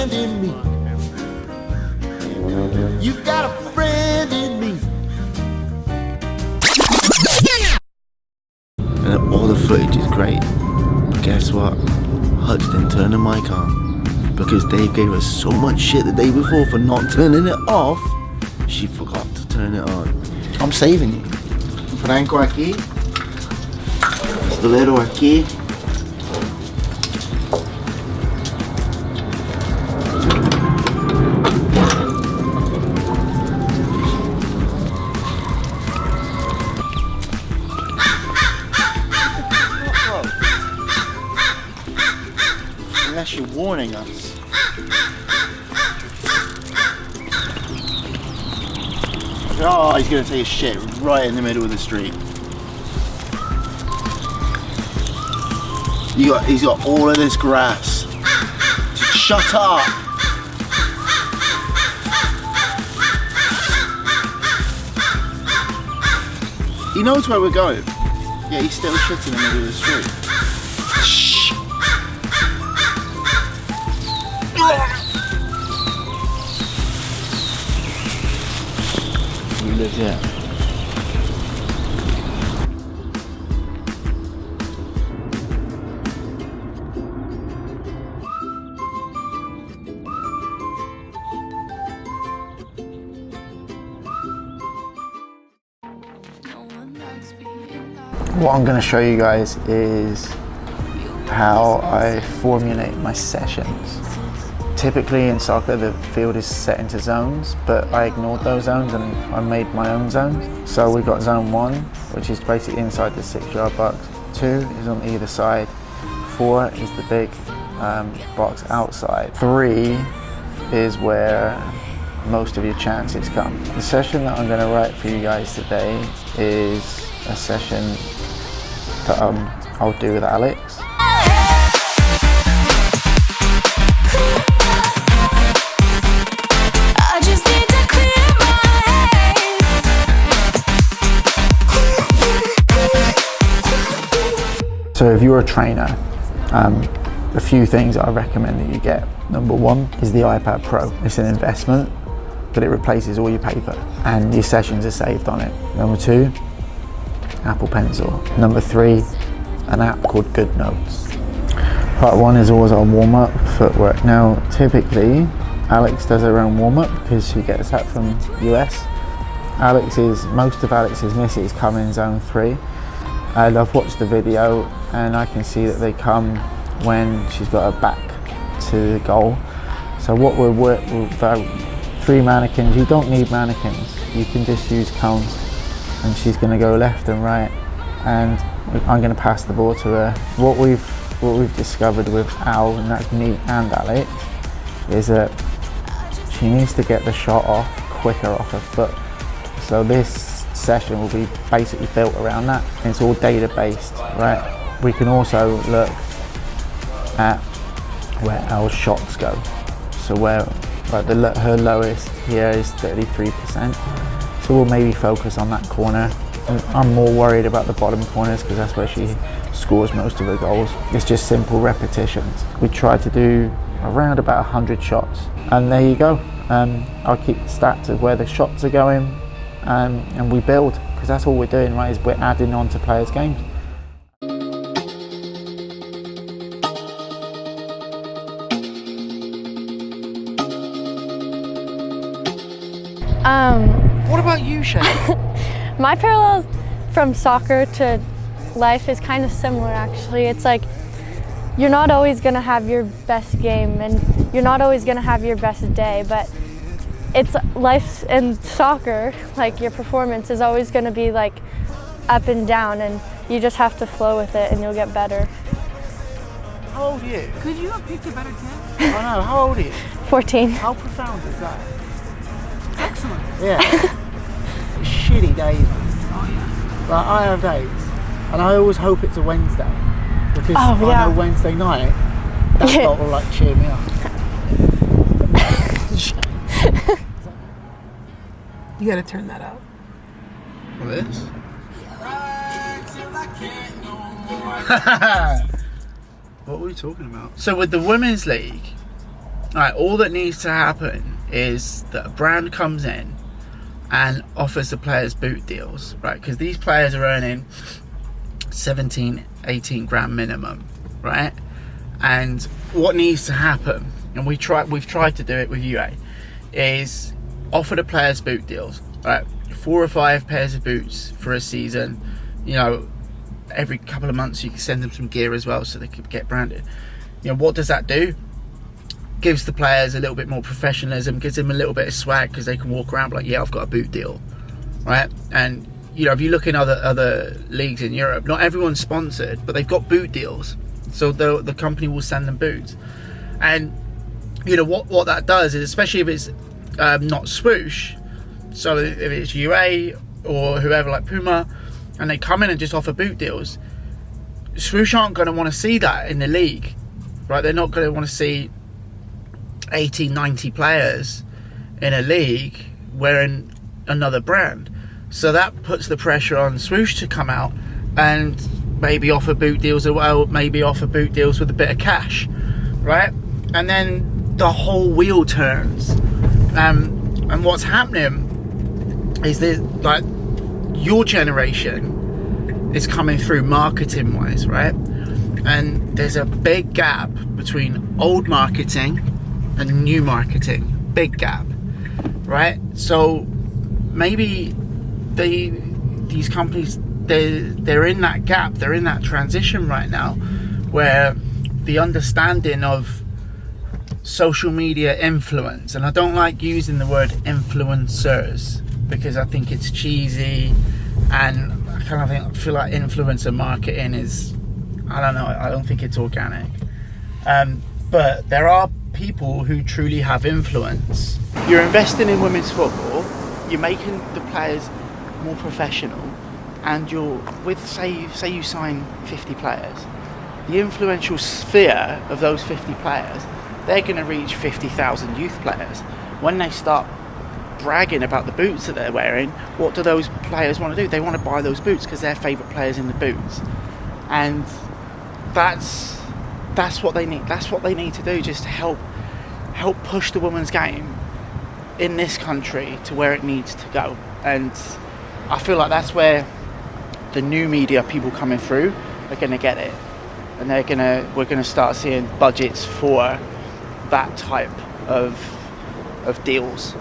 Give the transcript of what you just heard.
friend in me. You've got a friend in me. And all the footage is great. But guess what? Hutch didn't turn the mic on. Because Dave gave us so much shit the day before for not turning it off, she forgot to turn it on. I'm saving you. Franco aquí. Pistolero aquí. Unless you're warning us. Oh, he's gonna take a shit right in the middle of the street. He's got all of this grass. Shut up! He knows where we're going. Yeah, he's still shit in the middle of the street. Shh! You live here. What I'm going to show you guys is how I formulate my sessions. Typically in soccer the field is set into zones, but I ignored those zones and I made my own zones. So we've got zone 1, which is basically inside the 6-yard box. 2 is on either side. 4 is the big box outside. 3 is where most of your chances come. The session that I'm going to write for you guys today is a session that I'll do with Alex. So if you're a trainer, a few things I recommend that you get. Number 1 is the iPad Pro. It's an investment, but it replaces all your paper and your sessions are saved on it. Number 2, Apple Pencil. Number 3, an app called GoodNotes. Part 1 is always our warm-up footwork. Now, typically, Alex does her own warm-up because she gets that from US. Most of Alex's misses come in zone 3. And I've watched the video and I can see that they come when she's got her back to the goal. So what we'll work with 3 mannequins. You don't need mannequins, you can just use cones. And she's going to go left and right, and I'm going to pass the ball to her. What we've discovered with Al, and that's me and Alex, is that she needs to get the shot off quicker off her foot. So this session will be basically built around that. It's all data based, right? We can also look at where Al's shots go. So where her lowest here is 33%. So we'll maybe focus on that corner. I'm more worried about the bottom corners because that's where she scores most of her goals. It's just simple repetitions. We try to do around about 100 shots, and there you go. I'll keep the stats of where the shots are going, and we build, because that's all we're doing, right? Is we're adding on to players' games. What about you, Shay? My parallel from soccer to life is kind of similar, actually. It's like you're not always going to have your best game and you're not always going to have your best day, but it's life in soccer, like your performance is always going to be like up and down, and you just have to flow with it and you'll get better. How old are you? Could you have picked a better kid? I know, how old are you? 14. How profound is that? Excellent. Yeah. Shitty days. Oh yeah. Like I have days, and I always hope it's a Wednesday because I know Wednesday night that lot will like cheer me up. You gotta turn that up. What is? What were we talking about? So with the Women's League, Right, all that needs to happen is that a brand comes in and offers the players boot deals, right? Because these players are earning 17, 18 grand minimum, right? And what needs to happen, and we've tried to do it with UA, is offer the players boot deals, right? 4 or 5 pairs of boots for a season. You know, every couple of months you can send them some gear as well so they can get branded. You know, what does that do? Gives the players a little bit more professionalism, gives them a little bit of swag, because they can walk around like, yeah, I've got a boot deal, right? And you know, if you look in other leagues in Europe, not everyone's sponsored, but they've got boot deals, so the company will send them boots. And you know what that does is, especially if it's not Swoosh, so if it's UA or whoever like Puma, and they come in and just offer boot deals, Swoosh aren't going to want to see that in the league, right? They're not going to want to see 80, 90 players in a league wearing another brand. So that puts the pressure on Swoosh to come out and maybe offer boot deals as well, maybe offer boot deals with a bit of cash, right? And then the whole wheel turns. And what's happening is that, like, your generation is coming through marketing wise, right? And there's a big gap between old marketing and new marketing, big gap, right? So maybe these companies, they're in that gap, they're in that transition right now, where the understanding of social media influence, and I don't like using the word influencers because I think it's cheesy, and I kind of feel like influencer marketing is, I don't know, I don't think it's organic. But there are people who truly have influence. You're investing in women's football, you're making the players more professional, and you're with, say you sign 50 players, the influential sphere of those 50 players, they're going to reach 50,000 youth players. When they start bragging about the boots that they're wearing, what do those players want to do? They want to buy those boots because they're favourite players in the boots. And that's what they need. That's what they need to do, just to help push the women's game in this country to where it needs to go. And I feel like that's where the new media people coming through are going to get it, and we're going to start seeing budgets for that type of deals.